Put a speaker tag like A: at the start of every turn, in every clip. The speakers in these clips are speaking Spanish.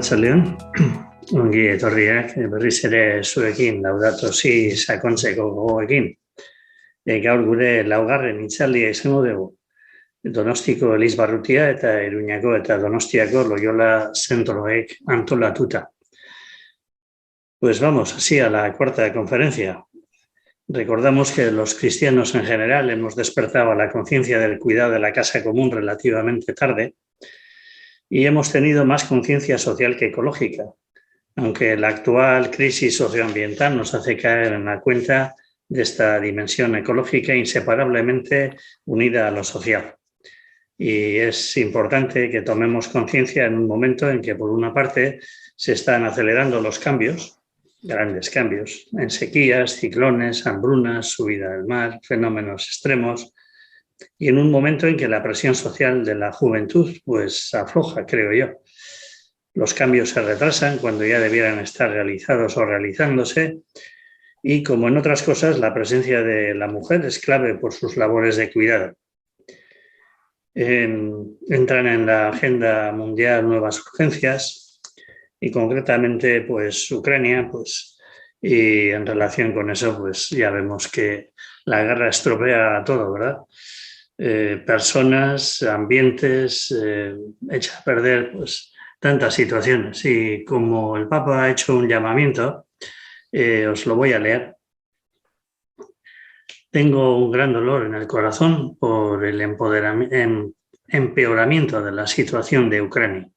A: Arratsaldeon, ongi etorriak berriz ere zuekin Laudato Si sakontzeko gogoekin. Gaur gure laugarren hitzaldia izango dugu. Donostiko Elizbarrutia eta Iruñako eta Donostiako Loyola zentroek antolatuta. Pues vamos así a la cuarta conferencia. Recordamos que los cristianos en general hemos despertado a la conciencia del cuidado de la casa común relativamente tarde y hemos tenido más conciencia social que ecológica, aunque la actual crisis socioambiental nos hace caer en la cuenta de esta dimensión ecológica inseparablemente unida a lo social. Y es importante que tomemos conciencia en un momento en que, por una parte, se están acelerando los cambios, grandes cambios, en sequías, ciclones, hambrunas, subida del mar, fenómenos extremos, y en un momento en que la presión social de la juventud pues afloja, creo yo. Los cambios se retrasan cuando ya debieran estar realizados o realizándose, y como en otras cosas, la presencia de la mujer es clave por sus labores de cuidado. Entran en la agenda mundial nuevas urgencias y concretamente pues Ucrania, pues, y en relación con eso pues ya vemos que la guerra estropea todo, ¿verdad? Personas, ambientes, echa a perder pues tantas situaciones, y como el Papa ha hecho un llamamiento, os lo voy a leer. Tengo un gran dolor en el corazón por el empeoramiento de la situación de Ucrania.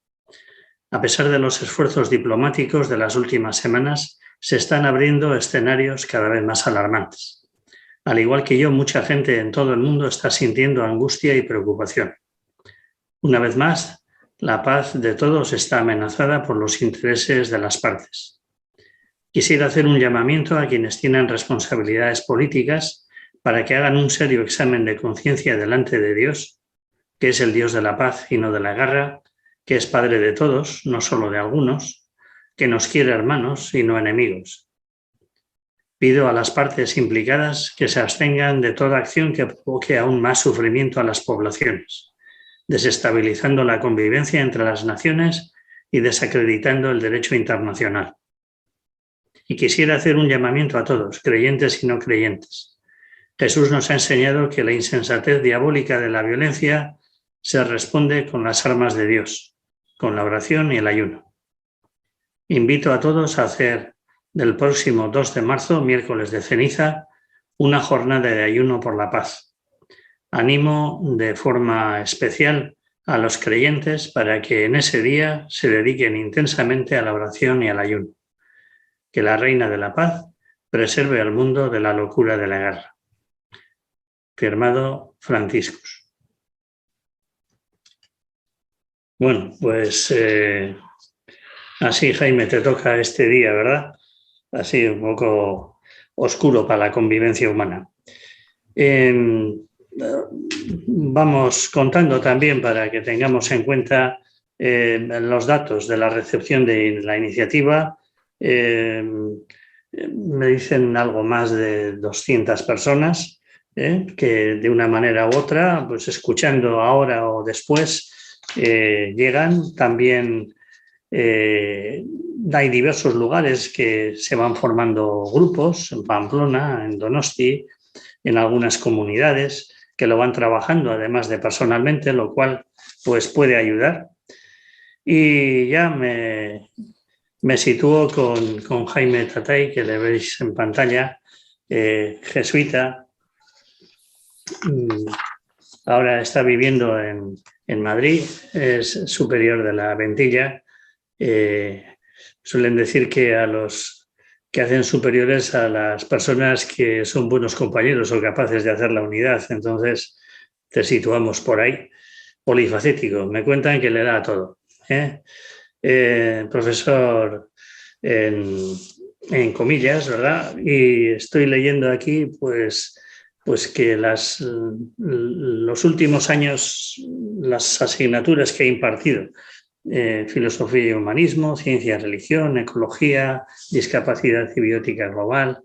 A: A pesar de los esfuerzos diplomáticos de las últimas semanas, se están abriendo escenarios cada vez más alarmantes. Al igual que yo, mucha gente en todo el mundo está sintiendo angustia y preocupación. Una vez más, la paz de todos está amenazada por los intereses de las partes. Quisiera hacer un llamamiento a quienes tienen responsabilidades políticas para que hagan un serio examen de conciencia delante de Dios, que es el Dios de la paz y no de la guerra, que es Padre de todos, no solo de algunos, que nos quiere hermanos y no enemigos. Pido a las partes implicadas que se abstengan de toda acción que provoque aún más sufrimiento a las poblaciones, desestabilizando la convivencia entre las naciones y desacreditando el derecho internacional. Y quisiera hacer un llamamiento a todos, creyentes y no creyentes. Jesús nos ha enseñado que la insensatez diabólica de la violencia se responde con las armas de Dios, con la oración y el ayuno. Invito a todos a hacer del próximo 2 de marzo, miércoles de ceniza, una jornada de ayuno por la paz. Animo de forma especial a los creyentes para que en ese día se dediquen intensamente a la oración y al ayuno. Que la Reina de la Paz preserve al mundo de la locura de la guerra. Firmado Franciscus. Bueno, pues así, Jaime, te toca este día, ¿verdad? Así un poco oscuro para la convivencia humana. Vamos contando también para que tengamos en cuenta los datos de la recepción de la iniciativa. Me dicen algo más de 200 personas que de una manera u otra, pues escuchando ahora o después, llegan. También hay diversos lugares que se van formando grupos, en Pamplona, en Donosti, en algunas comunidades que lo van trabajando, además de personalmente, lo cual pues puede ayudar. Y ya me sitúo con Jaime Tatay, que le veis en pantalla, jesuita. Ahora está viviendo en Madrid, es superior de la Ventilla. Suelen decir que a los que hacen superiores a las personas que son buenos compañeros o capaces de hacer la unidad. Entonces te situamos por ahí. Polifacético, me cuentan que le da a todo. Profesor en comillas, ¿verdad? Y estoy leyendo aquí pues que los últimos años, las asignaturas que he impartido, filosofía y humanismo, ciencia y religión, ecología, discapacidad y biótica global,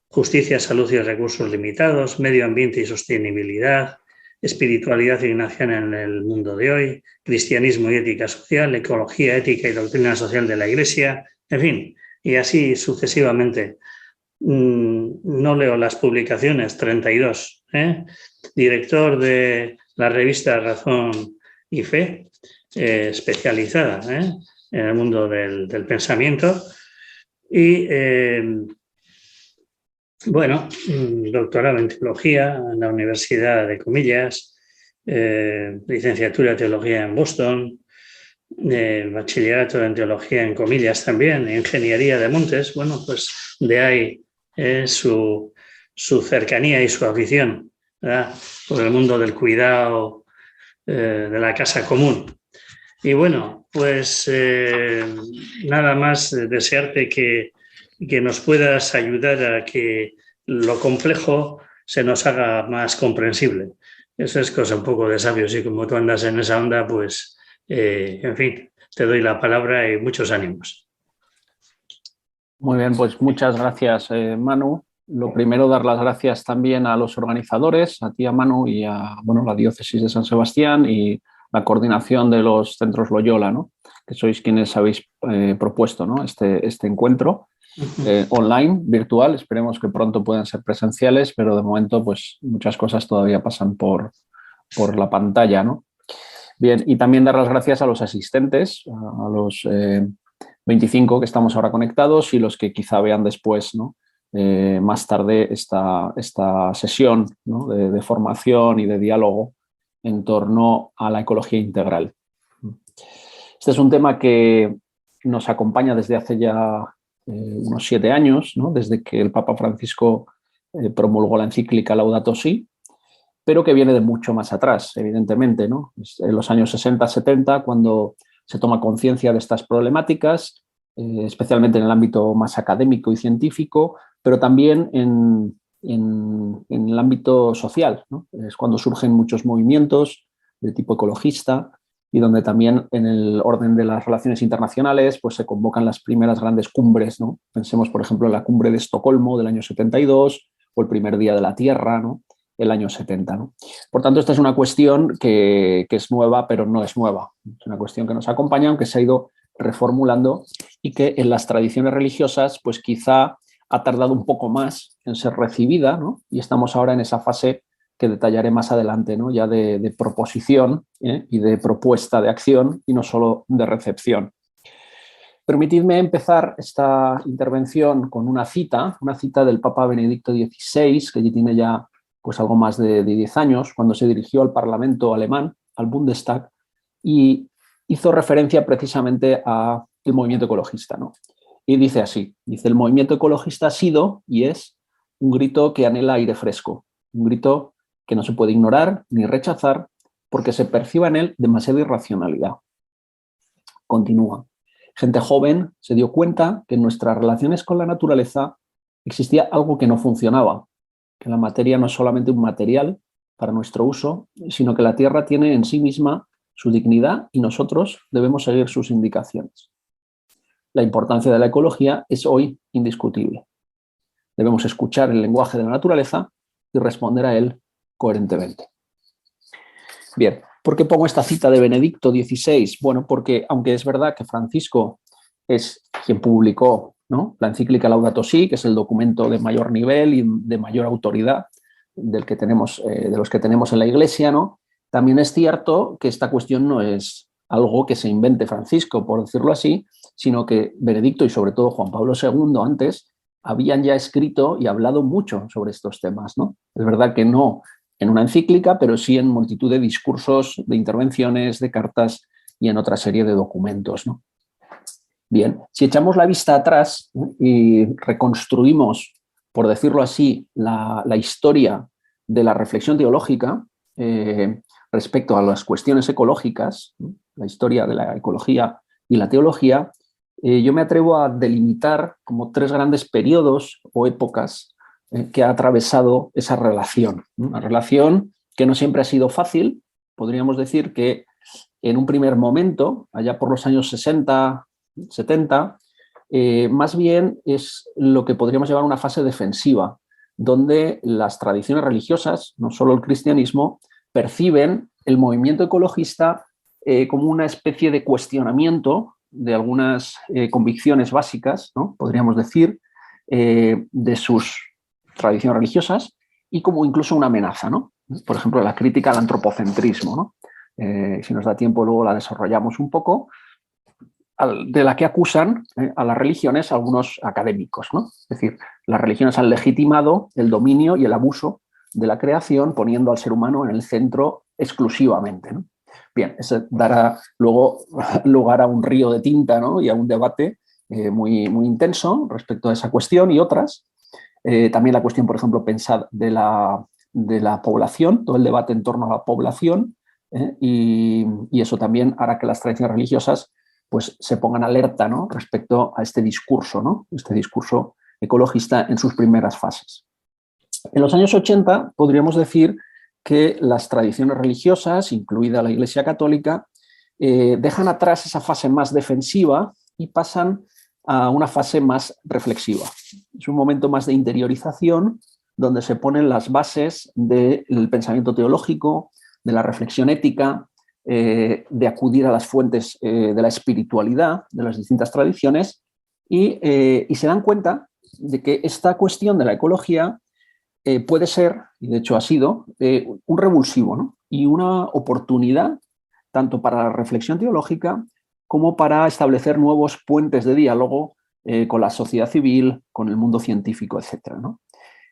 A: justicia, salud y recursos limitados, medio ambiente y sostenibilidad, espiritualidad ignaciana en el mundo de hoy, cristianismo y ética social, ecología, ética y doctrina social de la Iglesia, en fin, y así sucesivamente. No leo las publicaciones, 32. Director de la revista Razón y Fe, especializada en el mundo del pensamiento. Y bueno, doctorado en teología en la Universidad de Comillas, licenciatura de teología en Boston, bachillerato en teología en Comillas también, ingeniería de montes. Bueno, pues de ahí su cercanía y su afición, ¿verdad?, por el mundo del cuidado de la casa común. Y bueno, pues nada más desearte que nos puedas ayudar a que lo complejo se nos haga más comprensible. Eso es cosa un poco de sabios, y como tú andas en esa onda, pues, en fin, te doy la palabra y muchos ánimos.
B: Muy bien, pues muchas gracias, Manu. Lo primero, dar las gracias también a los organizadores, a ti, a Manu, y a la Diócesis de San Sebastián y la coordinación de los centros Loyola, ¿no?, que sois quienes habéis propuesto, ¿no?, este encuentro online, virtual. Esperemos que pronto puedan ser presenciales, pero de momento pues muchas cosas todavía pasan por la pantalla, ¿no? Bien, y también dar las gracias a los asistentes, a los 25 que estamos ahora conectados y los que quizá vean después, ¿no?, más tarde esta sesión, ¿no?, de formación y de diálogo en torno a la ecología integral. Este es un tema que nos acompaña desde hace ya unos 7 años, ¿no?, desde que el Papa Francisco promulgó la encíclica Laudato Si, pero que viene de mucho más atrás, evidentemente, ¿no? En los años 60-70, cuando se toma conciencia de estas problemáticas, especialmente en el ámbito más académico y científico, pero también en el ámbito social, ¿no? Es cuando surgen muchos movimientos de tipo ecologista y donde también en el orden de las relaciones internacionales pues se convocan las primeras grandes cumbres, ¿no? Pensemos, por ejemplo, en la cumbre de Estocolmo del año 72 o el primer Día de la Tierra, ¿no?, el año 70, ¿no? Por tanto, esta es una cuestión que es nueva, pero no es nueva. Es una cuestión que nos acompaña, aunque se ha ido reformulando y que en las tradiciones religiosas pues quizá ha tardado un poco más en ser recibida, ¿no? Y estamos ahora en esa fase que detallaré más adelante, ¿no?, ya de proposición y de propuesta de acción y no solo de recepción. Permitidme empezar esta intervención con una cita del Papa Benedicto XVI, que ya tiene ya pues algo más de 10 años, cuando se dirigió al Parlamento alemán, al Bundestag, y hizo referencia precisamente al movimiento ecologista, ¿no? Y dice así, dice: el movimiento ecologista ha sido y es un grito que anhela aire fresco, un grito que no se puede ignorar ni rechazar porque se perciba en él demasiada irracionalidad. Continúa. Gente joven se dio cuenta que en nuestras relaciones con la naturaleza existía algo que no funcionaba, que la materia no es solamente un material para nuestro uso, sino que la Tierra tiene en sí misma su dignidad y nosotros debemos seguir sus indicaciones. La importancia de la ecología es hoy indiscutible. Debemos escuchar el lenguaje de la naturaleza y responder a él coherentemente. Bien, ¿por qué pongo esta cita de Benedicto XVI? Bueno, porque aunque es verdad que Francisco es quien publicó, ¿no?, la encíclica Laudato Si, que es el documento de mayor nivel y de mayor autoridad de los que tenemos en la Iglesia, ¿no?, también es cierto que esta cuestión no es algo que se invente Francisco, por decirlo así, sino que Benedicto y sobre todo Juan Pablo II antes habían ya escrito y hablado mucho sobre estos temas, ¿no? Es verdad que no en una encíclica, pero sí en multitud de discursos, de intervenciones, de cartas y en otra serie de documentos, ¿no? Bien, si echamos la vista atrás y reconstruimos, por decirlo así, la historia de la reflexión teológica respecto a las cuestiones ecológicas, la historia de la ecología y la teología, yo me atrevo a delimitar como 3 grandes periodos o épocas que ha atravesado esa relación. Una relación que no siempre ha sido fácil. Podríamos decir que en un primer momento, allá por los años 60, 70, más bien es lo que podríamos llamar una fase defensiva, donde las tradiciones religiosas, no solo el cristianismo, perciben el movimiento ecologista como una especie de cuestionamiento de algunas convicciones básicas, ¿no? Podríamos decir, de sus tradiciones religiosas y como incluso una amenaza, ¿no? Por ejemplo, la crítica al antropocentrismo, ¿no? Si nos da tiempo luego la desarrollamos un poco, de la que acusan a las religiones algunos académicos, ¿no? Es decir, las religiones han legitimado el dominio y el abuso de la creación poniendo al ser humano en el centro exclusivamente, ¿no? Bien, eso dará luego lugar a un río de tinta, ¿no? Y a un debate muy intenso respecto a esa cuestión y otras. También la cuestión, por ejemplo, pensad de la población, todo el debate en torno a la población, y eso también hará que las tradiciones religiosas pues, se pongan alerta, ¿no? Respecto a este discurso, ¿no? Este discurso ecologista en sus primeras fases. En los años 80 podríamos decir que las tradiciones religiosas, incluida la Iglesia Católica, dejan atrás esa fase más defensiva y pasan a una fase más reflexiva. Es un momento más de interiorización donde se ponen las bases del pensamiento teológico, de la reflexión ética, de acudir a las fuentes de la espiritualidad de las distintas tradiciones y se dan cuenta de que esta cuestión de la ecología puede ser, y de hecho ha sido, un revulsivo, ¿no? Y una oportunidad tanto para la reflexión teológica como para establecer nuevos puentes de diálogo con la sociedad civil, con el mundo científico, etc., ¿no?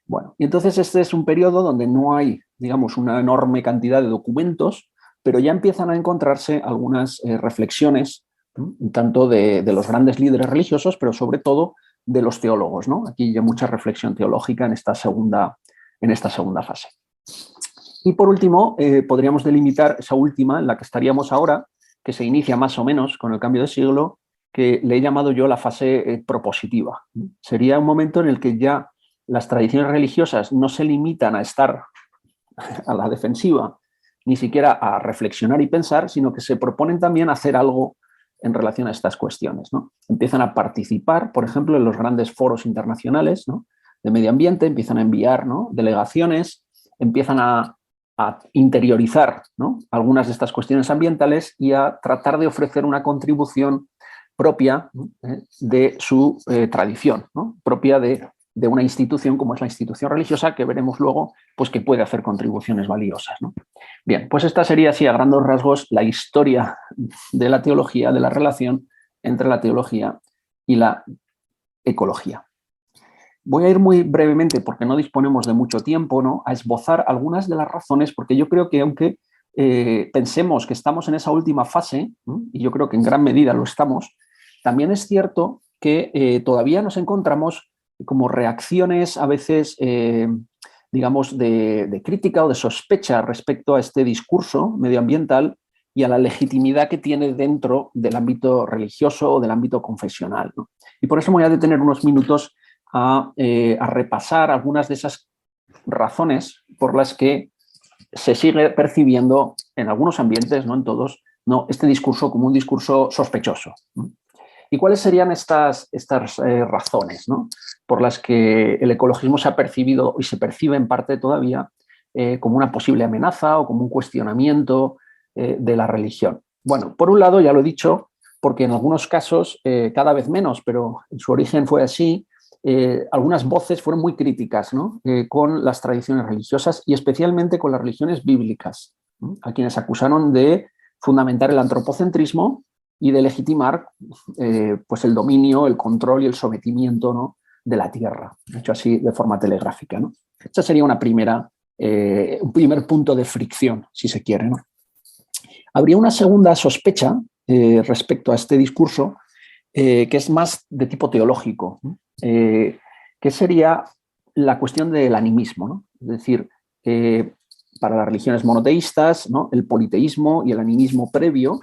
B: Bueno, y entonces este es un periodo donde no hay, digamos, una enorme cantidad de documentos, pero ya empiezan a encontrarse algunas reflexiones, ¿no? Tanto de los grandes líderes religiosos, pero sobre todo de los teólogos, ¿no? Aquí hay mucha reflexión teológica en esta segunda fase. Y por último, podríamos delimitar esa última, en la que estaríamos ahora, que se inicia más o menos con el cambio de siglo, que le he llamado yo la fase propositiva. Sería un momento en el que ya las tradiciones religiosas no se limitan a estar a la defensiva, ni siquiera a reflexionar y pensar, sino que se proponen también hacer algo en relación a estas cuestiones, ¿no? Empiezan a participar, por ejemplo, en los grandes foros internacionales, ¿no? De medio ambiente, empiezan a enviar, ¿no? Delegaciones, empiezan a interiorizar, ¿no? Algunas de estas cuestiones ambientales y a tratar de ofrecer una contribución propia, ¿no? De su tradición, ¿no? Propia de una institución como es la institución religiosa, que veremos luego pues, que puede hacer contribuciones valiosas, ¿no? Bien, pues esta sería así a grandes rasgos la historia de la teología, de la relación entre la teología y la ecología. Voy a ir muy brevemente, porque no disponemos de mucho tiempo, ¿no? A esbozar algunas de las razones, porque yo creo que aunque pensemos que estamos en esa última fase, ¿no? Y yo creo que en gran medida lo estamos, también es cierto que todavía nos encontramos como reacciones a veces, digamos, de crítica o de sospecha respecto a este discurso medioambiental y a la legitimidad que tiene dentro del ámbito religioso o del ámbito confesional, ¿no? Y por eso me voy a detener unos minutos a repasar algunas de esas razones por las que se sigue percibiendo en algunos ambientes, no en todos, no, este discurso como un discurso sospechoso, ¿no? ¿Y cuáles serían estas razones, ¿no? Por las que el ecologismo se ha percibido y se percibe en parte todavía como una posible amenaza o como un cuestionamiento de la religión? Bueno, por un lado, ya lo he dicho, porque en algunos casos, cada vez menos, pero en su origen fue así, algunas voces fueron muy críticas, ¿no? Con las tradiciones religiosas y especialmente con las religiones bíblicas, ¿no? A quienes acusaron de fundamentar el antropocentrismo y de legitimar pues el dominio, el control y el sometimiento, ¿no? De la tierra, hecho así de forma telegráfica, ¿no? Esa sería un primer punto de fricción, si se quiere, ¿no? Habría una segunda sospecha respecto a este discurso que es más de tipo teológico, ¿no? Que sería la cuestión del animismo, ¿no? Es decir, para las religiones monoteístas, ¿no? El politeísmo y el animismo previo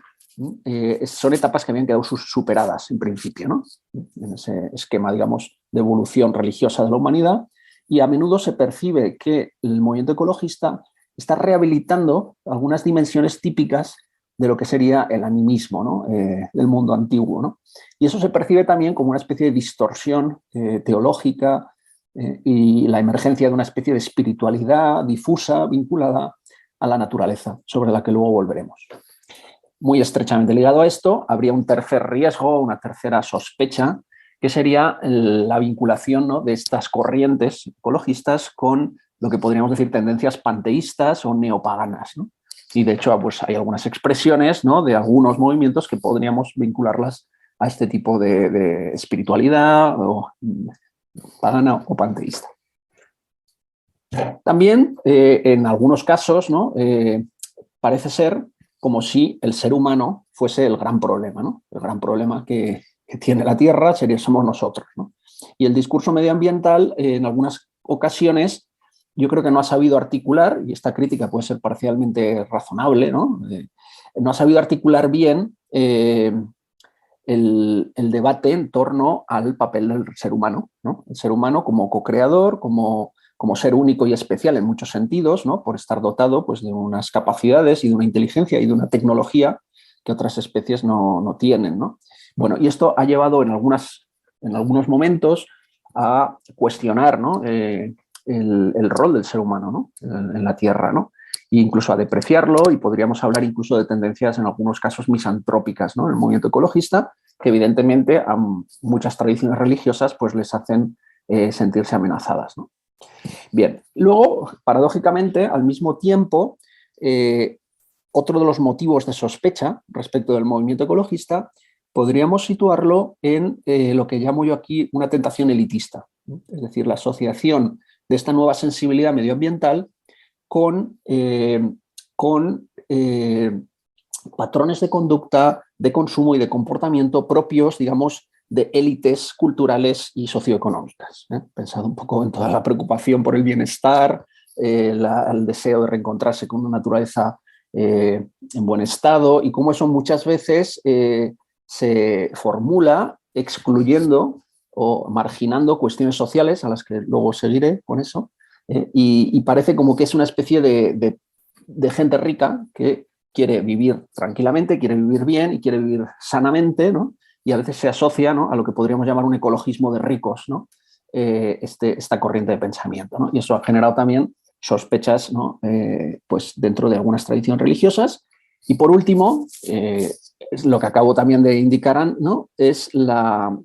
B: son etapas que habían quedado superadas en principio, ¿no? En ese esquema, digamos, de evolución religiosa de la humanidad, y a menudo se percibe que el movimiento ecologista está rehabilitando algunas dimensiones típicas de lo que sería el animismo, ¿no? Del mundo antiguo, ¿no? Y eso se percibe también como una especie de distorsión teológica y la emergencia de una especie de espiritualidad difusa vinculada a la naturaleza, sobre la que luego volveremos. Muy estrechamente ligado a esto, habría un tercer riesgo, una tercera sospecha, que sería la vinculación, ¿no?, de estas corrientes ecologistas con lo que podríamos decir tendencias panteístas o neopaganas, ¿no? Y de hecho, pues hay algunas expresiones, ¿no?, de algunos movimientos que podríamos vincularlas a este tipo de espiritualidad o pagana o panteísta. También, en algunos casos, ¿no?, parece ser como si el ser humano fuese el gran problema, ¿no? El gran problema que tiene la Tierra somos nosotros, ¿no? Y el discurso medioambiental, en algunas ocasiones, yo creo que no ha sabido articular, y esta crítica puede ser parcialmente razonable, ¿no? No ha sabido articular bien el debate en torno al papel del ser humano, ¿no? El ser humano como co-creador, como ser único y especial en muchos sentidos, ¿no?, por estar dotado, pues, de unas capacidades y de una inteligencia y de una tecnología que otras especies no tienen, ¿no? Bueno, y esto ha llevado en algunos momentos a cuestionar, ¿no?, el rol del ser humano, ¿no?, en la Tierra, ¿no?, e incluso a depreciarlo, y podríamos hablar incluso de tendencias en algunos casos misantrópicas, ¿no?, en el movimiento ecologista, que evidentemente a muchas tradiciones religiosas pues les hacen sentirse amenazadas, ¿no? Bien, luego, paradójicamente, al mismo tiempo, otro de los motivos de sospecha respecto del movimiento ecologista podríamos situarlo en lo que llamo yo aquí una tentación elitista, ¿no? Es decir, la asociación de esta nueva sensibilidad medioambiental con patrones de conducta, de consumo y de comportamiento propios, digamos, de élites culturales y socioeconómicas. Pensado un poco en toda la preocupación por el bienestar, el deseo de reencontrarse con una naturaleza en buen estado, y cómo eso muchas veces se formula excluyendo o marginando cuestiones sociales, a las que luego seguiré con eso, y parece como que es una especie de gente rica que quiere vivir tranquilamente, quiere vivir bien y quiere vivir sanamente, ¿no? Y a veces se asocia, ¿no?, a lo que podríamos llamar un ecologismo de ricos, ¿no?, esta corriente de pensamiento, ¿no? Y eso ha generado también sospechas, ¿no?, pues dentro de algunas tradiciones religiosas. Y por último, es lo que acabo también de indicar, ¿no?, es la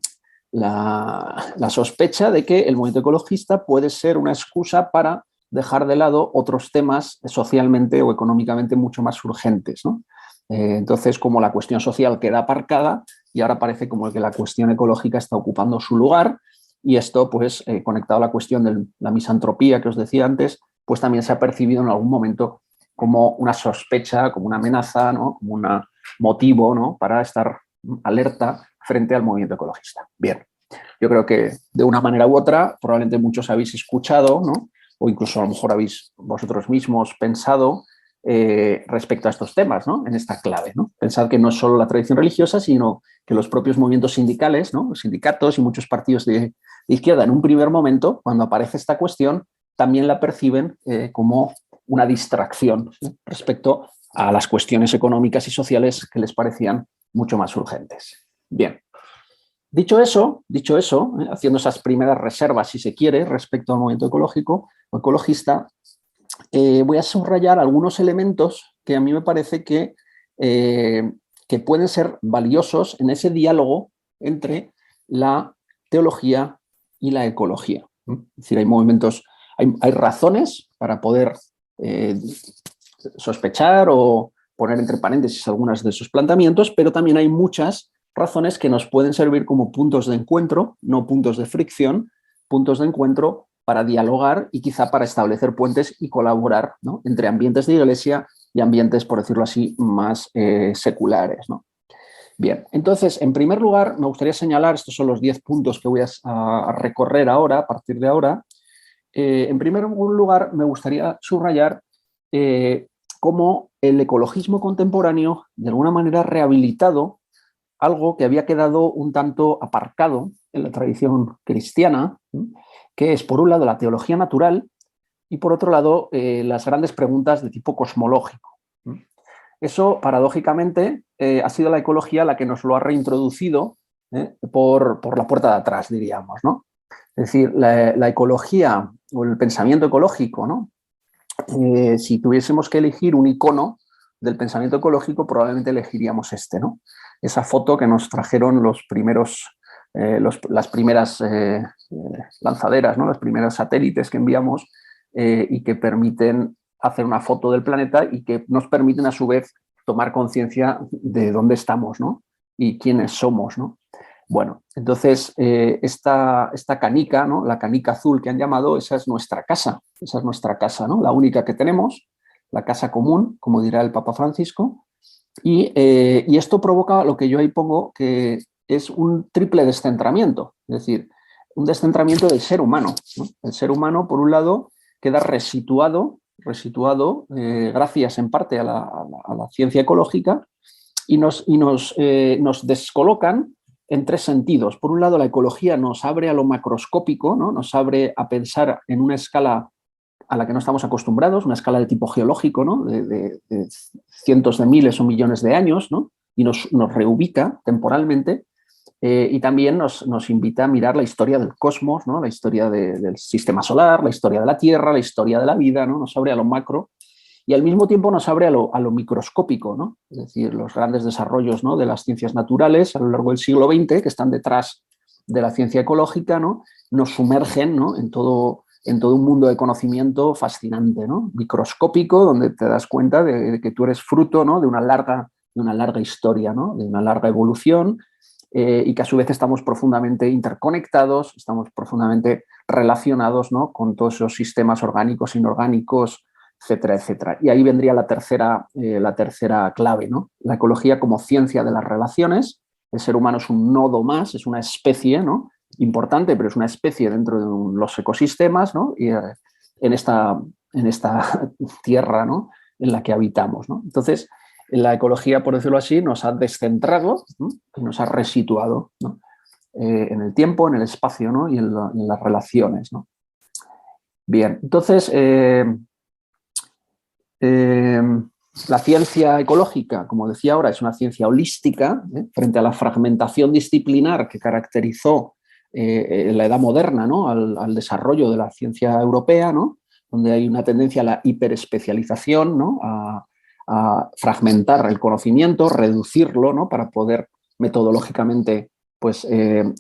B: sospecha de que el movimiento ecologista puede ser una excusa para dejar de lado otros temas socialmente o económicamente mucho más urgentes, ¿no? Entonces, como la cuestión social queda aparcada y ahora parece como que la cuestión ecológica está ocupando su lugar, y esto, pues, conectado a la cuestión de la misantropía que os decía antes, pues también se ha percibido en algún momento como una sospecha, como una amenaza, ¿no?, como un motivo, ¿no?, para estar alerta frente al movimiento ecologista. Bien, yo creo que de una manera u otra probablemente muchos habéis escuchado, ¿no?, o incluso a lo mejor habéis vosotros mismos pensado respecto a estos temas, ¿no?, en esta clave, ¿no? Pensad que no es solo la tradición religiosa, sino que los propios movimientos sindicales, ¿no?, los sindicatos y muchos partidos de izquierda, en un primer momento, cuando aparece esta cuestión, también la perciben como una distracción, ¿sí?, respecto a las cuestiones económicas y sociales que les parecían mucho más urgentes. Bien. Dicho eso, haciendo esas primeras reservas, si se quiere, respecto al movimiento ecológico o ecologista, voy a subrayar algunos elementos que a mí me parece que pueden ser valiosos en ese diálogo entre la teología y la ecología. Es decir, hay razones para poder sospechar o poner entre paréntesis algunas de sus planteamientos, pero también hay muchas razones que nos pueden servir como puntos de encuentro, no puntos de fricción, puntos de encuentro para dialogar y quizá para establecer puentes y colaborar, ¿no?, entre ambientes de iglesia y ambientes, por decirlo así, más seculares, ¿no? Bien, entonces, en primer lugar, me gustaría señalar, estos son los 10 puntos que voy a recorrer ahora, a partir de ahora. En primer lugar, me gustaría subrayar cómo el ecologismo contemporáneo, de alguna manera, ha rehabilitado algo que había quedado un tanto aparcado en la tradición cristiana, que es, por un lado, la teología natural y, por otro lado, las grandes preguntas de tipo cosmológico. Eso, paradójicamente, ha sido la ecología la que nos lo ha reintroducido por la puerta de atrás, diríamos, ¿no? Es decir, la ecología o el pensamiento ecológico, ¿no?, si tuviésemos que elegir un icono del pensamiento ecológico, probablemente elegiríamos este, ¿no? Esa foto que nos trajeron los primeros, las primeras lanzaderas, ¿no? Los primeros satélites que enviamos y que permiten hacer una foto del planeta y que nos permiten a su vez tomar conciencia de dónde estamos, ¿no? Y quiénes somos, ¿no? Bueno, entonces esta canica, ¿no? La canica azul que han llamado, esa es nuestra casa, ¿no? La única que tenemos, la casa común, como dirá el Papa Francisco, y esto provoca lo que yo ahí pongo, que es un triple descentramiento, es decir, un descentramiento del ser humano, ¿no? El ser humano, por un lado, queda resituado gracias en parte a la ciencia ecológica, y nos descolocan en tres sentidos. Por un lado, la ecología nos abre a lo macroscópico, ¿no? Nos abre a pensar en una escala a la que no estamos acostumbrados, una escala de tipo geológico, ¿no? de cientos de miles o millones de años, ¿no? Y nos reubica temporalmente, y también nos invita a mirar la historia del cosmos, ¿no? La historia del sistema solar, la historia de la Tierra, la historia de la vida, ¿no? Nos abre a lo macro y al mismo tiempo nos abre a lo microscópico, ¿no? Es decir, los grandes desarrollos, ¿no? De las ciencias naturales a lo largo del siglo XX, que están detrás de la ciencia ecológica, ¿no? Nos sumergen, ¿no? en todo un mundo de conocimiento fascinante, ¿no? Microscópico, donde te das cuenta de que tú eres fruto, ¿no? de una larga historia, ¿no? De una larga evolución, y que a su vez estamos profundamente interconectados, estamos profundamente relacionados, ¿no? Con todos esos sistemas orgánicos, inorgánicos, etcétera, etcétera. Y ahí vendría la tercera clave, ¿no? La ecología como ciencia de las relaciones. El ser humano es un nodo más, es una especie, ¿no? Importante, pero es una especie dentro de los ecosistemas, ¿no? Y en esta tierra, ¿no? En la que habitamos, ¿no? Entonces, la ecología, por decirlo así, nos ha descentrado, ¿no? Y nos ha resituado, ¿no? En el tiempo, en el espacio, ¿no? Y en las relaciones, ¿no? Bien, entonces, la ciencia ecológica, como decía ahora, es una ciencia holística, frente a la fragmentación disciplinar que caracterizó la edad moderna, ¿no? al desarrollo de la ciencia europea, ¿no? Donde hay una tendencia a la hiperespecialización, ¿no? a fragmentar el conocimiento, reducirlo, ¿no? Para poder metodológicamente pues,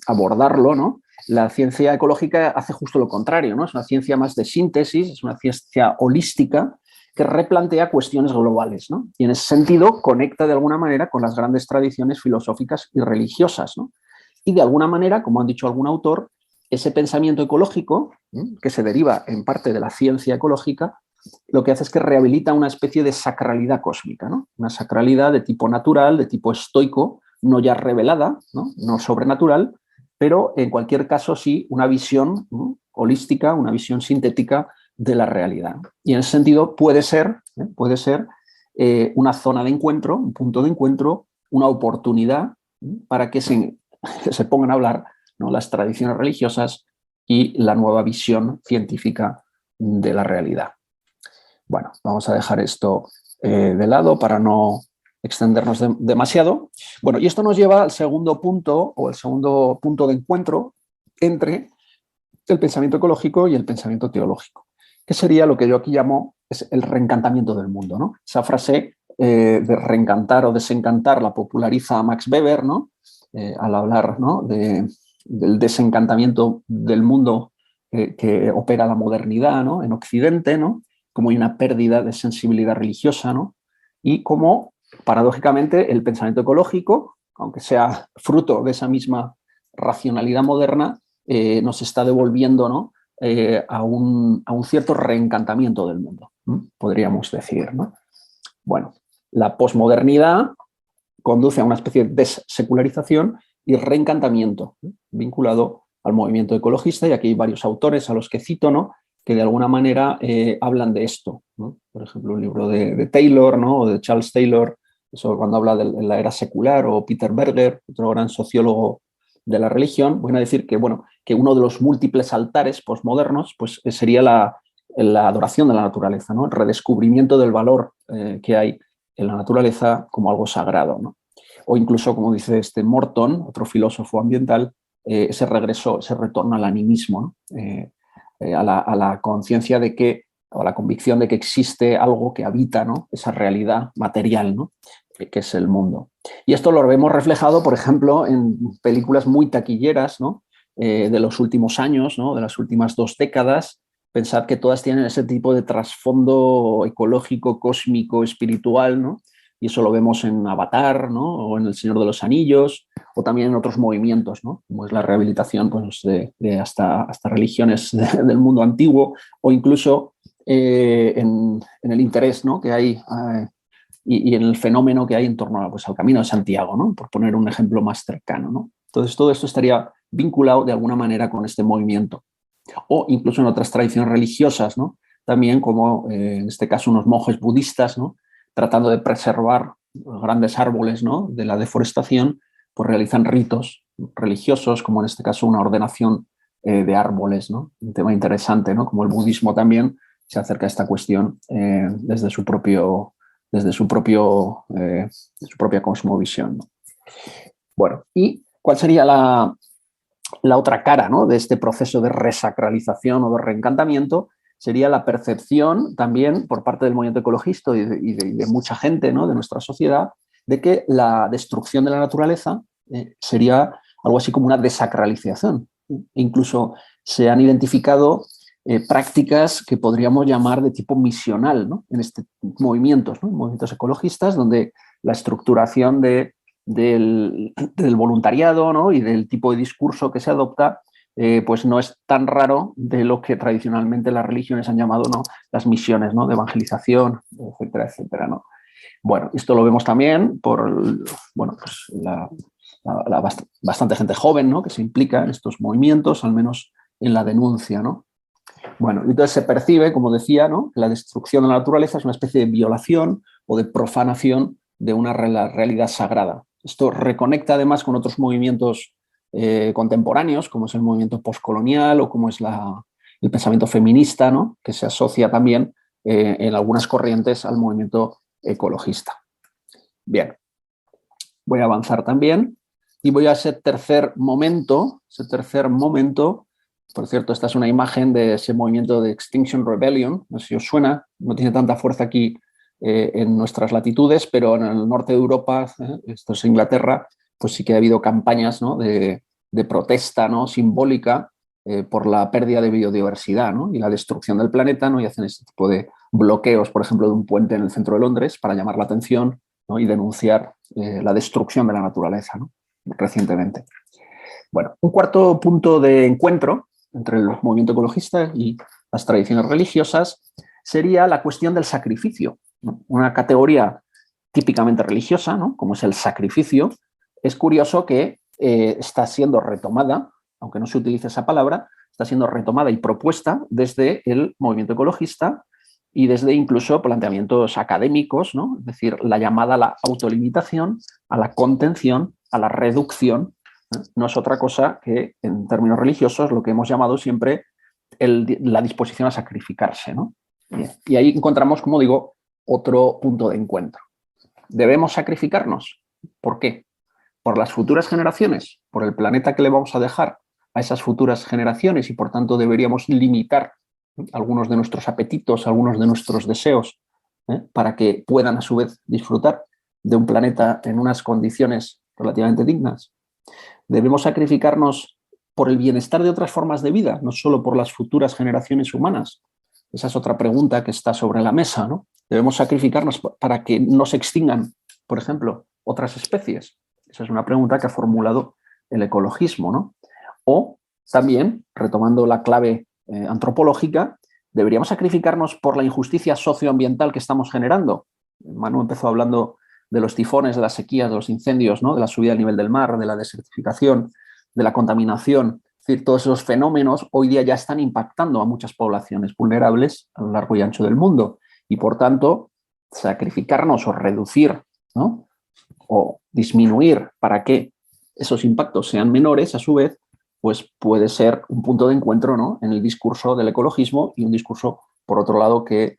B: abordarlo, ¿no? La ciencia ecológica hace justo lo contrario, ¿no? Es una ciencia más de síntesis, es una ciencia holística que replantea cuestiones globales, ¿no? Y en ese sentido conecta de alguna manera con las grandes tradiciones filosóficas y religiosas, ¿no? Y de alguna manera, como han dicho algún autor, ese pensamiento ecológico, que se deriva en parte de la ciencia ecológica, lo que hace es que rehabilita una especie de sacralidad cósmica, ¿no? Una sacralidad de tipo natural, de tipo estoico, no ya revelada, no sobrenatural, pero en cualquier caso sí una visión, ¿no? Holística, una visión sintética de la realidad. Y en ese sentido puede ser una zona de encuentro, un punto de encuentro, una oportunidad para que se pongan a hablar, ¿no? Las tradiciones religiosas y la nueva visión científica de la realidad. Bueno, vamos a dejar esto de lado para no extendernos demasiado. Bueno, y esto nos lleva al segundo punto, o el segundo punto de encuentro entre el pensamiento ecológico y el pensamiento teológico, que sería lo que yo aquí llamo es el reencantamiento del mundo, ¿no? Esa frase de reencantar o desencantar la populariza Max Weber, ¿no? Al hablar, ¿no? del desencantamiento del mundo que opera la modernidad, ¿no? En Occidente, ¿no? Como hay una pérdida de sensibilidad religiosa, ¿no? Y como, paradójicamente, el pensamiento ecológico, aunque sea fruto de esa misma racionalidad moderna, nos está devolviendo, ¿no? A un cierto reencantamiento del mundo, podríamos decir, ¿no? Bueno, la posmodernidad conduce a una especie de desecularización y reencantamiento, vinculado al movimiento ecologista, y aquí hay varios autores a los que cito, ¿no? Que de alguna manera hablan de esto, ¿no? Por ejemplo, un libro de Taylor, ¿no? O de Charles Taylor, eso cuando habla de la era secular, o Peter Berger, otro gran sociólogo de la religión, van a decir que, bueno, que uno de los múltiples altares posmodernos pues, sería la adoración de la naturaleza, ¿no? El redescubrimiento del valor que hay en la naturaleza como algo sagrado, ¿no? O incluso, como dice Morton, otro filósofo ambiental, ese regreso, ese retorno al animismo, ¿no? A la conciencia de que o la convicción de que existe algo que habita, ¿no?, esa realidad material, ¿no?, que es el mundo. Y esto lo vemos reflejado, por ejemplo, en películas muy taquilleras, ¿no?, de los últimos años, ¿no?, de las últimas 2 décadas. Pensad que todas tienen ese tipo de trasfondo ecológico, cósmico, espiritual, ¿no? Y eso lo vemos en Avatar, ¿no?, o en El Señor de los Anillos, o también en otros movimientos, ¿no?, como es la rehabilitación, pues, de hasta religiones del mundo antiguo, o incluso en el interés, ¿no?, que hay y en el fenómeno que hay en torno a, pues, al Camino de Santiago, ¿no?, por poner un ejemplo más cercano, ¿no? Entonces, todo esto estaría vinculado de alguna manera con este movimiento. O incluso en otras tradiciones religiosas, ¿no?, también como en este caso unos monjes budistas, ¿no?, tratando de preservar los grandes árboles, ¿no?, de la deforestación, pues realizan ritos religiosos, como en este caso una ordenación de árboles, ¿no? Un tema interesante, ¿no?, como el budismo también se acerca a esta cuestión desde su propia cosmovisión, ¿no? Bueno, ¿y cuál sería la otra cara, ¿no?, de este proceso de resacralización o de reencantamiento? Sería la percepción también por parte del movimiento ecologista y de mucha gente, ¿no?, de nuestra sociedad, de que la destrucción de la naturaleza sería algo así como una desacralización. Incluso se han identificado prácticas que podríamos llamar de tipo misional, ¿no?, en estos movimientos, ¿no?, movimientos ecologistas, donde la estructuración del voluntariado, ¿no?, y del tipo de discurso que se adopta, pues no es tan raro de lo que tradicionalmente las religiones han llamado, ¿no?, las misiones, ¿no?, de evangelización, etcétera, etcétera, ¿no? Bueno, esto lo vemos también por, bueno, pues bastante gente joven, ¿no?, que se implica en estos movimientos, al menos en la denuncia, ¿no? Bueno, entonces se percibe, como decía, ¿no?, que la destrucción de la naturaleza es una especie de violación o de profanación de una realidad sagrada. Esto reconecta además con otros movimientos contemporáneos, como es el movimiento postcolonial o como es el pensamiento feminista, ¿no?, que se asocia también en algunas corrientes al movimiento ecologista. Bien, voy a avanzar también y voy a ese tercer momento, por cierto, esta es una imagen de ese movimiento de Extinction Rebellion, no sé si os suena, no tiene tanta fuerza aquí en nuestras latitudes, pero en el norte de Europa, esto es Inglaterra, pues sí que ha habido campañas, ¿no?, de protesta, ¿no?, simbólica por la pérdida de biodiversidad, ¿no?, y la destrucción del planeta, ¿no?, y hacen este tipo de bloqueos, por ejemplo, de un puente en el centro de Londres para llamar la atención, ¿no?, y denunciar la destrucción de la naturaleza, ¿no?, recientemente. Bueno, un cuarto punto de encuentro entre el movimiento ecologista y las tradiciones religiosas sería la cuestión del sacrificio, ¿no?, una categoría típicamente religiosa, ¿no?, como es el sacrificio. Es curioso que está siendo retomada, aunque no se utilice esa palabra, está siendo retomada y propuesta desde el movimiento ecologista y desde incluso planteamientos académicos, ¿no?, es decir, la llamada a la autolimitación, a la contención, a la reducción. No es otra cosa que, en términos religiosos, lo que hemos llamado siempre la disposición a sacrificarse, ¿no? Bien. Y ahí encontramos, como digo, otro punto de encuentro. ¿Debemos sacrificarnos? ¿Por qué? ¿Por las futuras generaciones? ¿Por el planeta que le vamos a dejar a esas futuras generaciones y, por tanto, deberíamos limitar algunos de nuestros apetitos, algunos de nuestros deseos, para que puedan, a su vez, disfrutar de un planeta en unas condiciones relativamente dignas? ¿Debemos sacrificarnos por el bienestar de otras formas de vida, no solo por las futuras generaciones humanas? Esa es otra pregunta que está sobre la mesa, ¿no? ¿Debemos sacrificarnos para que no se extingan, por ejemplo, otras especies? Esa es una pregunta que ha formulado el ecologismo, ¿no? O también, retomando la clave antropológica, ¿deberíamos sacrificarnos por la injusticia socioambiental que estamos generando? Manu empezó hablando de los tifones, de las sequías, de los incendios, ¿no?, de la subida del nivel del mar, de la desertificación, de la contaminación. Es decir, todos esos fenómenos hoy día ya están impactando a muchas poblaciones vulnerables a lo largo y ancho del mundo. Y, por tanto, sacrificarnos o reducir, ¿no?, o disminuir para que esos impactos sean menores, a su vez, pues puede ser un punto de encuentro, ¿no?, en el discurso del ecologismo y un discurso, por otro lado, que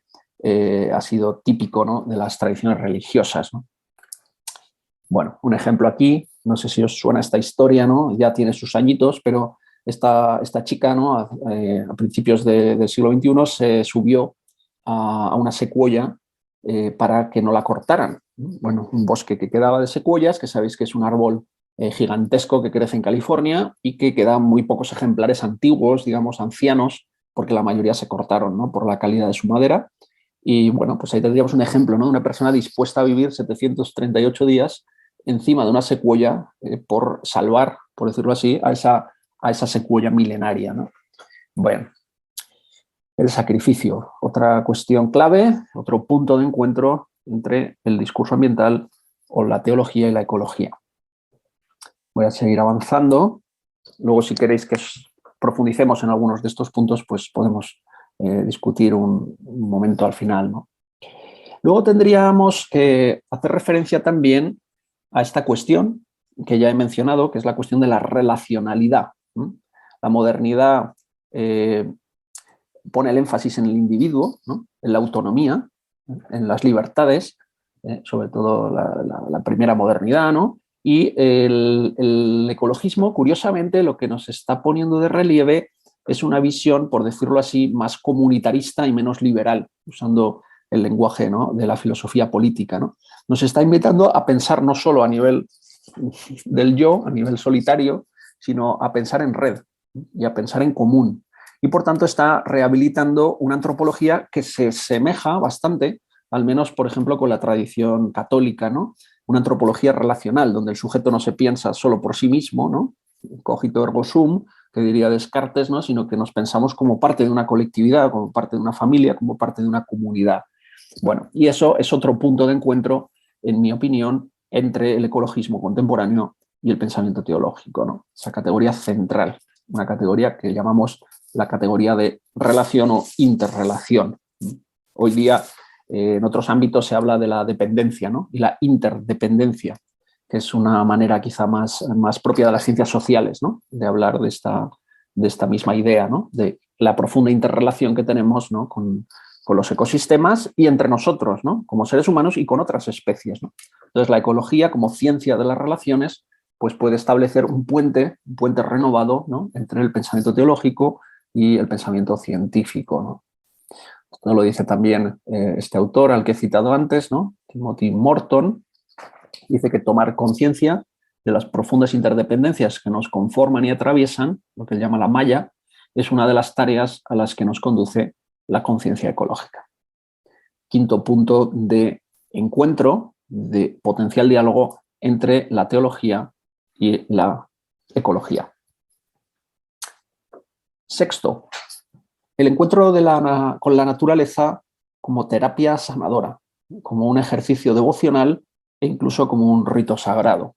B: ha sido típico, ¿no?, de las tradiciones religiosas, ¿no? Bueno, un ejemplo aquí, no sé si os suena esta historia, ¿no?, ya tiene sus añitos, pero esta chica, ¿no?, a principios del siglo XXI se subió a una secuoya para que no la cortaran. Bueno, un bosque que quedaba de secuoyas, que sabéis que es un árbol gigantesco que crece en California y que quedan muy pocos ejemplares antiguos, digamos, ancianos, porque la mayoría se cortaron, ¿no?, por la calidad de su madera. Y bueno, pues ahí tendríamos un ejemplo, ¿no?, de una persona dispuesta a vivir 738 días encima de una secuoya por salvar, por decirlo así, a esa secuoya milenaria, ¿no? Bueno, el sacrificio, otra cuestión clave, otro punto de encuentro entre el discurso ambiental o la teología y la ecología. Voy a seguir avanzando. Luego, si queréis que profundicemos en algunos de estos puntos, pues podemos discutir un momento al final, ¿no? Luego tendríamos que hacer referencia también a esta cuestión que ya he mencionado, que es la cuestión de la relacionalidad. La modernidad pone el énfasis en el individuo, ¿no?, en la autonomía, en las libertades, sobre todo la primera modernidad, ¿no? Y el ecologismo, curiosamente, lo que nos está poniendo de relieve es una visión, por decirlo así, más comunitarista y menos liberal, usando el lenguaje, ¿no?, de la filosofía política, ¿no? Nos está invitando a pensar no solo a nivel del yo, a nivel solitario, sino a pensar en red y a pensar en común. Y por tanto está rehabilitando una antropología que se semeja bastante, al menos, por ejemplo, con la tradición católica, ¿no? Una antropología relacional, donde el sujeto no se piensa solo por sí mismo, ¿no?, cogito ergo sum, que diría Descartes, ¿no?, sino que nos pensamos como parte de una colectividad, como parte de una familia, como parte de una comunidad. Bueno, y eso es otro punto de encuentro, en mi opinión, entre el ecologismo contemporáneo y el pensamiento teológico, ¿no? Esa categoría central, una categoría que llamamos la categoría de relación o interrelación. Hoy día, en otros ámbitos se habla de la dependencia, ¿no?, y la interdependencia, que es una manera quizá más propia de las ciencias sociales, ¿no?, de hablar de esta misma idea, ¿no?, de la profunda interrelación que tenemos, ¿no?, con los ecosistemas y entre nosotros, ¿no?, como seres humanos y con otras especies, ¿no? Entonces, la ecología, como ciencia de las relaciones, pues puede establecer un puente renovado, ¿no?, entre el pensamiento teológico y el pensamiento científico, ¿no? Esto lo dice también este autor al que he citado antes, ¿no?, Timothy Morton. Dice que tomar conciencia de las profundas interdependencias que nos conforman y atraviesan, lo que él llama la malla, es una de las tareas a las que nos conduce la conciencia ecológica. Quinto punto de encuentro, de potencial diálogo entre la teología y la ecología. Sexto, el encuentro con la naturaleza como terapia sanadora, como un ejercicio devocional e incluso como un rito sagrado.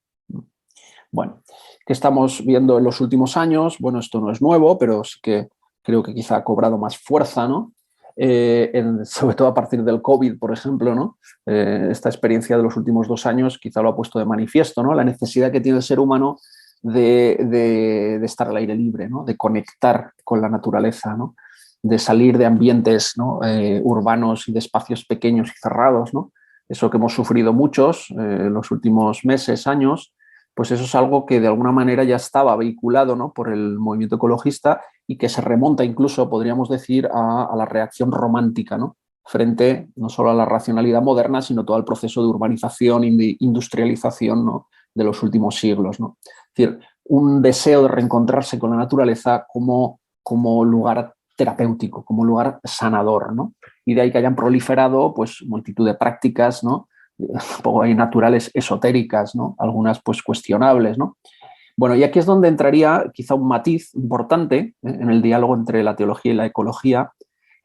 B: Bueno, ¿qué estamos viendo en los últimos años? Bueno, esto no es nuevo, pero sí que creo que quizá ha cobrado más fuerza, ¿no? Sobre todo a partir del COVID, por ejemplo, ¿no? Esta experiencia de los últimos 2 años quizá lo ha puesto de manifiesto, ¿no?, la necesidad que tiene el ser humano de estar al aire libre, ¿no?, de conectar con la naturaleza, ¿no?, de salir de ambientes, ¿no?, urbanos y de espacios pequeños y cerrados, ¿no? Eso que hemos sufrido muchos en los últimos meses, años, pues eso es algo que de alguna manera ya estaba vehiculado, ¿no?, por el movimiento ecologista y que se remonta incluso, podríamos decir, a la reacción romántica, ¿no?, frente no solo a la racionalidad moderna, sino todo el proceso de urbanización y de industrialización, ¿no?, de los últimos siglos, ¿no? Es decir, un deseo de reencontrarse con la naturaleza como lugar terapéutico, como lugar sanador, ¿no? Y de ahí que hayan proliferado pues multitud de prácticas, ¿no?, un poco ahí naturales, esotéricas, ¿no?, algunas pues cuestionables, ¿no? Bueno, y aquí es donde entraría quizá un matiz importante en el diálogo entre la teología y la ecología,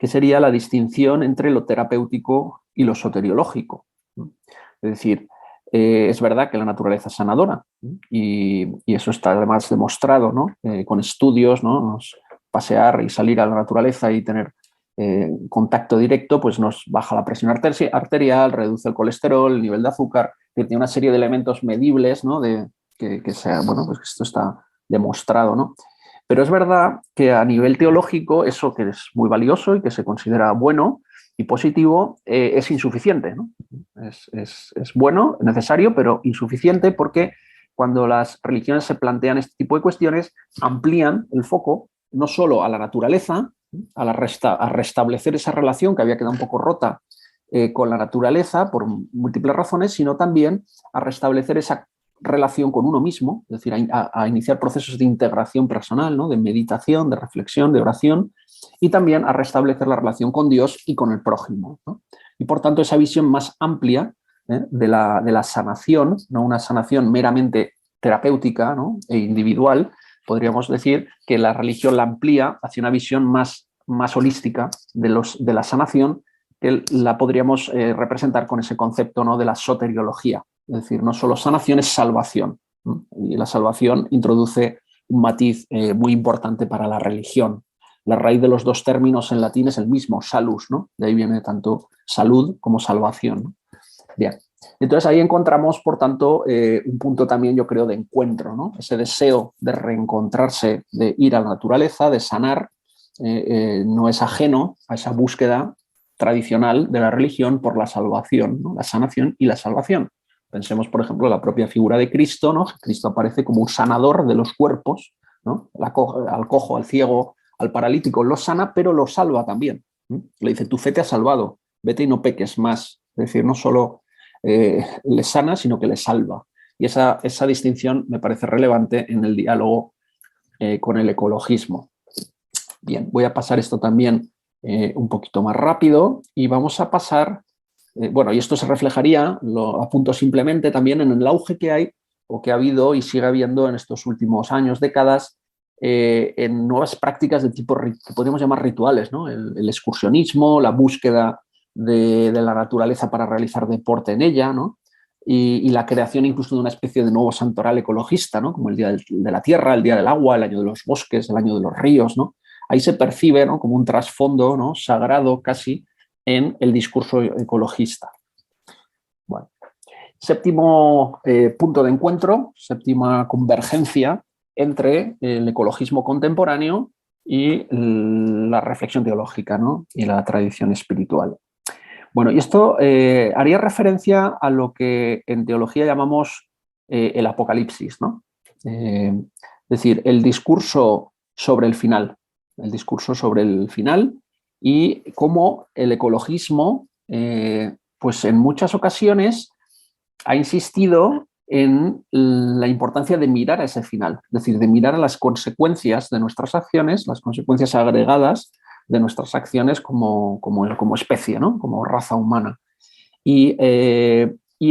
B: que sería la distinción entre lo terapéutico y lo soteriológico. Es decir, es verdad que la naturaleza es sanadora y eso está además demostrado, ¿no?, con estudios, ¿no? Pasear y salir a la naturaleza y tener contacto directo, pues nos baja la presión arterial, reduce el colesterol, el nivel de azúcar, tiene una serie de elementos medibles, ¿no?, que sea, bueno, pues esto está demostrado, ¿no? Pero es verdad que a nivel teológico eso que es muy valioso y que se considera bueno y positivo es insuficiente, ¿no? Es bueno, necesario, pero insuficiente porque cuando las religiones se plantean este tipo de cuestiones amplían el foco no solo a la naturaleza, a restablecer esa relación que había quedado un poco rota con la naturaleza por múltiples razones, sino también a restablecer esa relación con uno mismo, es decir, a iniciar procesos de integración personal, ¿no? De meditación, de reflexión, de oración, y también a restablecer la relación con Dios y con el prójimo, ¿no? Y por tanto esa visión más amplia de la sanación, no una sanación meramente terapéutica, ¿no? E individual, podríamos decir que la religión la amplía hacia una visión más holística de la sanación, que la podríamos representar con ese concepto, ¿no? De la soteriología. Es decir, no solo sanación, es salvación. ¿No? Y la salvación introduce un matiz muy importante para la religión. La raíz de los dos términos en latín es el mismo, salus, ¿no? De ahí viene tanto salud como salvación, ¿no? Bien. Entonces ahí encontramos, por tanto, un punto también, yo creo, de encuentro, ¿no? Ese deseo de reencontrarse, de ir a la naturaleza, de sanar, no es ajeno a esa búsqueda tradicional de la religión por la salvación, ¿no? La sanación y la salvación. Pensemos, por ejemplo, en la propia figura de Cristo, ¿no? Cristo aparece como un sanador de los cuerpos, ¿no? Al cojo, al ciego, al paralítico, lo sana, pero lo salva también. Le dice, tu fe te ha salvado, vete y no peques más. Es decir, no solo le sana, sino que le salva. Y esa distinción me parece relevante en el diálogo con el ecologismo. Bien, voy a pasar esto también un poquito más rápido y vamos a pasar, bueno, y esto se reflejaría, lo apunto simplemente también en el auge que hay o que ha habido y sigue habiendo en estos últimos años, décadas, en nuevas prácticas de tipo que podríamos llamar rituales, ¿no? El excursionismo, la búsqueda de la naturaleza para realizar deporte en ella, ¿no? Y la creación incluso de una especie de nuevo santoral ecologista, ¿no? Como el Día de la Tierra, el Día del Agua, el Año de los Bosques, el Año de los Ríos, ¿no? Ahí se percibe, ¿no? Como un trasfondo, ¿no? Sagrado casi en el discurso ecologista. Bueno. Séptimo punto de encuentro, séptima convergencia entre el ecologismo contemporáneo y la reflexión teológica, ¿no? Y la tradición espiritual. Bueno, y esto haría referencia a lo que en teología llamamos el apocalipsis, ¿no? Es decir, el discurso sobre el final y cómo el ecologismo, pues en muchas ocasiones ha insistido en la importancia de mirar a ese final, es decir, de mirar a las consecuencias de nuestras acciones, las consecuencias agregadas de nuestras acciones como especie, ¿no? Como raza humana. Y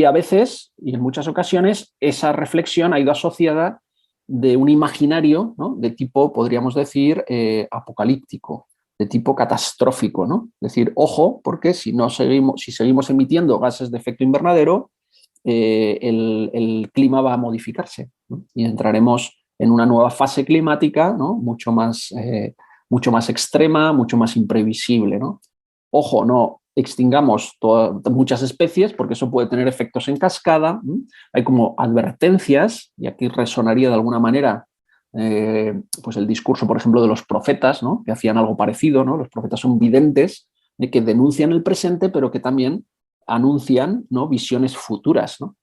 B: a veces, y en muchas ocasiones, esa reflexión ha ido asociada de un imaginario, ¿no? De tipo, podríamos decir, apocalíptico, de tipo catastrófico, ¿no? Es decir, ojo, porque si seguimos emitiendo gases de efecto invernadero, el clima va a modificarse, ¿no? Y entraremos en una nueva fase climática, ¿no? mucho más extrema, mucho más imprevisible, ¿no? Ojo, no extingamos muchas especies porque eso puede tener efectos en cascada, ¿no? Hay como advertencias, y aquí resonaría de alguna manera pues el discurso, por ejemplo, de los profetas, ¿no? Que hacían algo parecido, ¿no? Los profetas son videntes que denuncian el presente, pero que también anuncian, ¿no? Visiones futuras, ¿no?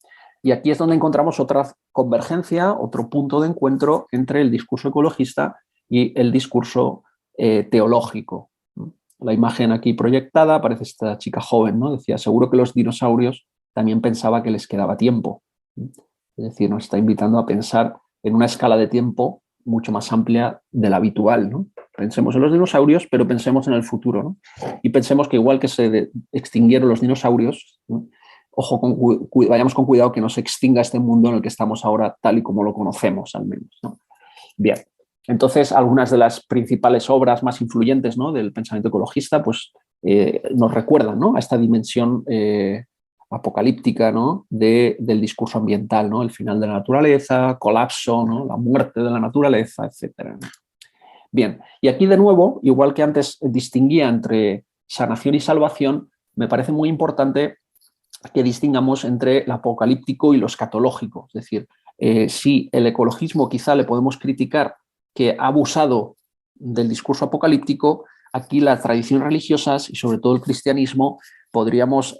B: Y aquí es donde encontramos otra convergencia, otro punto de encuentro entre el discurso ecologista y el discurso teológico. La imagen aquí proyectada aparece esta chica joven, ¿no? Decía, seguro que los dinosaurios también pensaba que les quedaba tiempo. Es decir, nos está invitando a pensar en una escala de tiempo mucho más amplia de la habitual, ¿no? Pensemos en los dinosaurios, pero pensemos en el futuro, ¿no? Y pensemos que igual que se extinguieron los dinosaurios, ¿no? Ojo, vayamos con cuidado que no se extinga este mundo en el que estamos ahora tal y como lo conocemos, al menos, ¿no? Bien, entonces algunas de las principales obras más influyentes, ¿no? Del pensamiento ecologista pues, nos recuerdan, ¿no? A esta dimensión apocalíptica, ¿no? Del discurso ambiental, ¿no? El final de la naturaleza, colapso, ¿no? La muerte de la naturaleza, etc. Bien, y aquí de nuevo, igual que antes distinguía entre sanación y salvación, me parece muy importante que distingamos entre el apocalíptico y lo escatológico. Es decir, si el ecologismo quizá le podemos criticar que ha abusado del discurso apocalíptico, aquí las tradiciones religiosas y sobre todo el cristianismo podríamos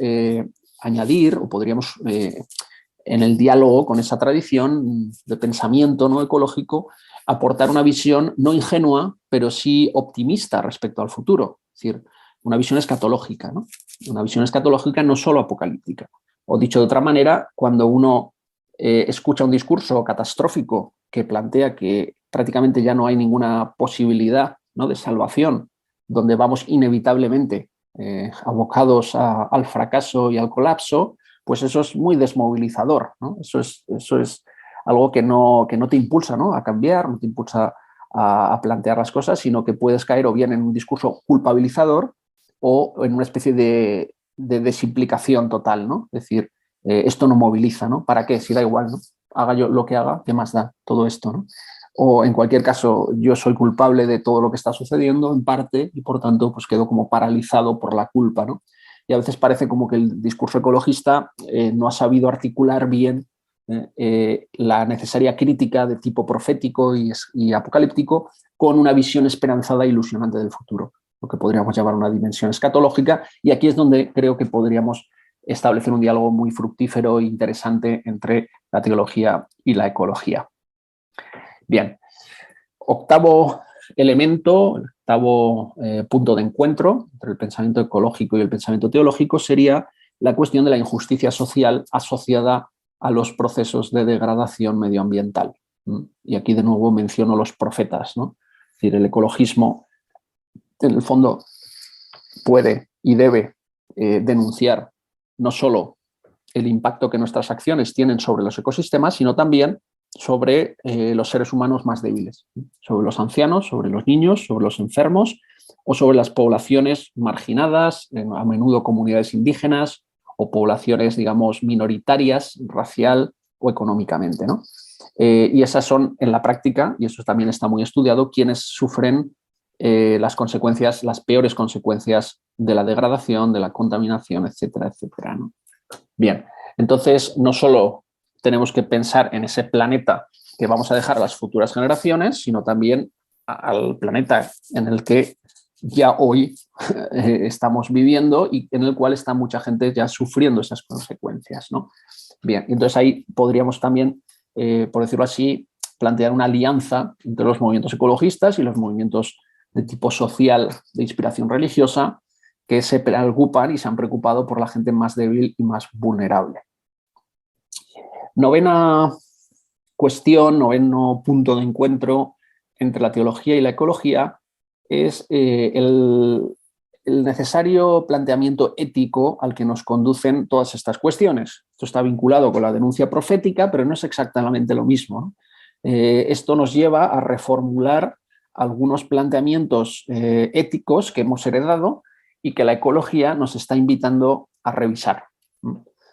B: añadir o podríamos en el diálogo con esa tradición de pensamiento no ecológico aportar una visión no ingenua, pero sí optimista respecto al futuro. Es decir, una visión escatológica, ¿no? Una visión escatológica no solo apocalíptica. O dicho de otra manera, cuando uno escucha un discurso catastrófico que plantea que prácticamente ya no hay ninguna posibilidad, ¿no?, de salvación, donde vamos inevitablemente abocados al fracaso y al colapso, pues eso es muy desmovilizador, ¿no? Eso es algo que no te impulsa, ¿no?, a cambiar, no te impulsa a plantear las cosas, sino que puedes caer o bien en un discurso culpabilizador o en una especie de desimplicación total, ¿no? Es decir, esto no moviliza, ¿no? ¿Para qué? Si da igual, ¿no? Haga yo lo que haga, ¿qué más da todo esto, ¿no? O en cualquier caso, yo soy culpable de todo lo que está sucediendo en parte y por tanto pues quedo como paralizado por la culpa, ¿no? Y a veces parece como que el discurso ecologista no ha sabido articular bien la necesaria crítica de tipo profético y apocalíptico con una visión esperanzada e ilusionante del futuro, lo que podríamos llamar una dimensión escatológica, y aquí es donde creo que podríamos establecer un diálogo muy fructífero e interesante entre la teología y la ecología. Bien, octavo elemento, octavo punto de encuentro entre el pensamiento ecológico y el pensamiento teológico sería la cuestión de la injusticia social asociada a los procesos de degradación medioambiental. Y aquí de nuevo menciono los profetas, ¿no? Es decir, el ecologismo en el fondo puede y debe denunciar no solo el impacto que nuestras acciones tienen sobre los ecosistemas, sino también sobre los seres humanos más débiles, sobre los ancianos, sobre los niños, sobre los enfermos o sobre las poblaciones marginadas, a menudo comunidades indígenas o poblaciones, digamos, minoritarias, racial o económicamente, ¿no? Y esas son, en la práctica, y eso también está muy estudiado, quienes sufren las consecuencias, las peores consecuencias de la degradación, de la contaminación, etcétera, etcétera, ¿no? Bien, entonces no solo tenemos que pensar en ese planeta que vamos a dejar a las futuras generaciones, sino también al planeta en el que ya hoy estamos viviendo y en el cual está mucha gente ya sufriendo esas consecuencias, ¿no? Bien, entonces ahí podríamos también, por decirlo así, plantear una alianza entre los movimientos ecologistas y los movimientos de tipo social de inspiración religiosa que se preocupan y se han preocupado por la gente más débil y más vulnerable. Novena cuestión, noveno punto de encuentro entre la teología y la ecología es el necesario planteamiento ético al que nos conducen todas estas cuestiones. Esto está vinculado con la denuncia profética, pero no es exactamente lo mismo, ¿no? Esto nos lleva a reformular algunos planteamientos éticos que hemos heredado y que la ecología nos está invitando a revisar.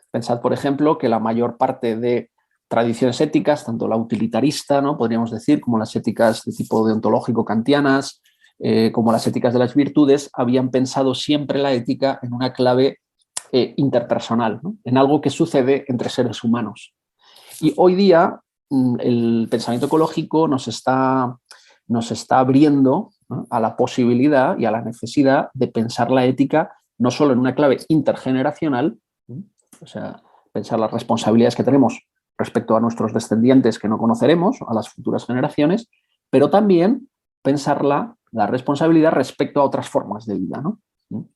B: Pensad, por ejemplo, que la mayor parte de tradiciones éticas, tanto la utilitarista, ¿no?, podríamos decir, como las éticas de tipo deontológico kantianas, como las éticas de las virtudes, habían pensado siempre la ética en una clave interpersonal, ¿no?, en algo que sucede entre seres humanos. Y hoy día el pensamiento ecológico nos está abriendo, ¿no?, a la posibilidad y a la necesidad de pensar la ética no solo en una clave intergeneracional, o sea, pensar las responsabilidades que tenemos respecto a nuestros descendientes que no conoceremos, a las futuras generaciones, pero también pensar la responsabilidad respecto a otras formas de vida, ¿no?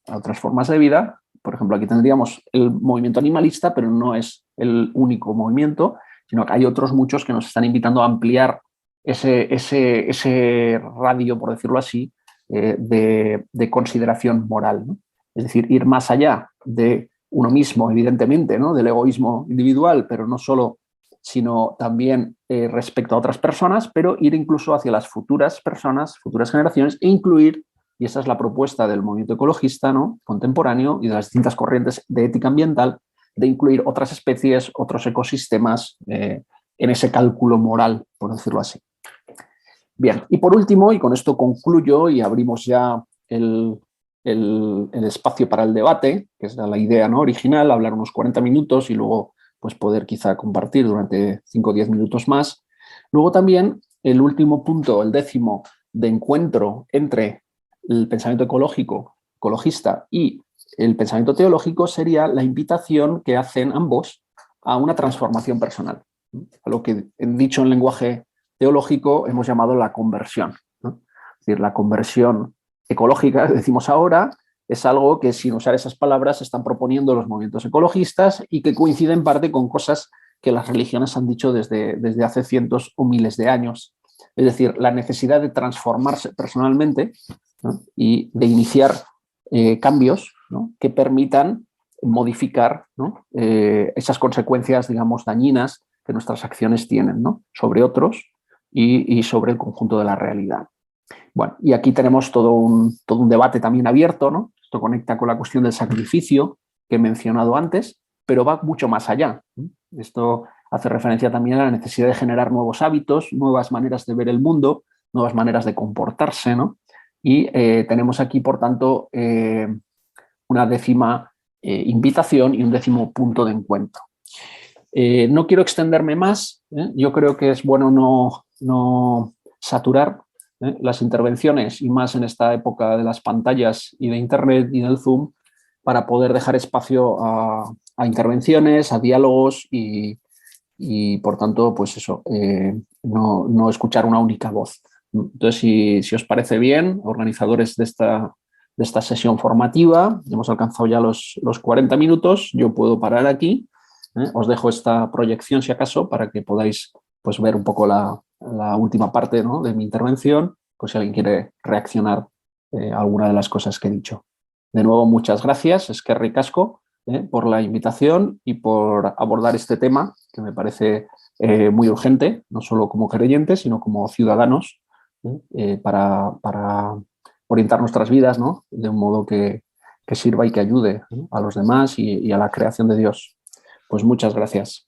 B: A otras formas de vida. Por ejemplo, aquí tendríamos el movimiento animalista, pero no es el único movimiento, sino que hay otros muchos que nos están invitando a ampliar ese radio, por decirlo así, de consideración moral, ¿no? Es decir, ir más allá de uno mismo, evidentemente, ¿no?, del egoísmo individual, pero no solo, sino también respecto a otras personas, pero ir incluso hacia las futuras personas, futuras generaciones, e incluir, y esa es la propuesta del movimiento ecologista, ¿no?, contemporáneo y de las distintas corrientes de ética ambiental, de incluir otras especies, otros ecosistemas en ese cálculo moral, por decirlo así. Bien, y por último, y con esto concluyo y abrimos ya el espacio para el debate, que es la idea, ¿no?, original, hablar unos 40 minutos y luego pues, poder quizá compartir durante 5 o 10 minutos más. Luego también el último punto, el 10º, de encuentro entre el pensamiento ecologista y el pensamiento teológico sería la invitación que hacen ambos a una transformación personal, a lo que, dicho en lenguaje teológico hemos llamado la conversión, ¿no? Es decir, la conversión ecológica, decimos ahora, es algo que, sin usar esas palabras, están proponiendo los movimientos ecologistas y que coincide en parte con cosas que las religiones han dicho desde hace cientos o miles de años. Es decir, la necesidad de transformarse personalmente, ¿no? Y de iniciar cambios, ¿no? Que permitan modificar, ¿no? Esas consecuencias, digamos, dañinas que nuestras acciones tienen, ¿no? Sobre otros y sobre el conjunto de la realidad. Bueno, y aquí tenemos todo un debate también abierto, ¿no? Esto conecta con la cuestión del sacrificio que he mencionado antes, pero va mucho más allá. Esto hace referencia también a la necesidad de generar nuevos hábitos, nuevas maneras de ver el mundo, nuevas maneras de comportarse, ¿no? Y tenemos aquí, por tanto, una décima invitación y un décimo punto de encuentro. No quiero extenderme más, yo creo que es bueno no saturar las intervenciones, y más en esta época de las pantallas y de Internet y del Zoom, para poder dejar espacio a intervenciones, a diálogos y por tanto, pues eso, no escuchar una única voz. Entonces, si os parece bien, organizadores de esta sesión formativa, hemos alcanzado ya los 40 minutos, yo puedo parar aquí. Os dejo esta proyección, si acaso, para que podáis, pues, ver un poco la última parte, ¿no?, de mi intervención, pues si alguien quiere reaccionar a alguna de las cosas que he dicho. De nuevo, muchas gracias, eskerrik asko, por la invitación y por abordar este tema que me parece muy urgente, no solo como creyentes, sino como ciudadanos, para orientar nuestras vidas, ¿no?, de un modo que sirva y que ayude, ¿no?, a los demás y a la creación de Dios. Pues muchas gracias.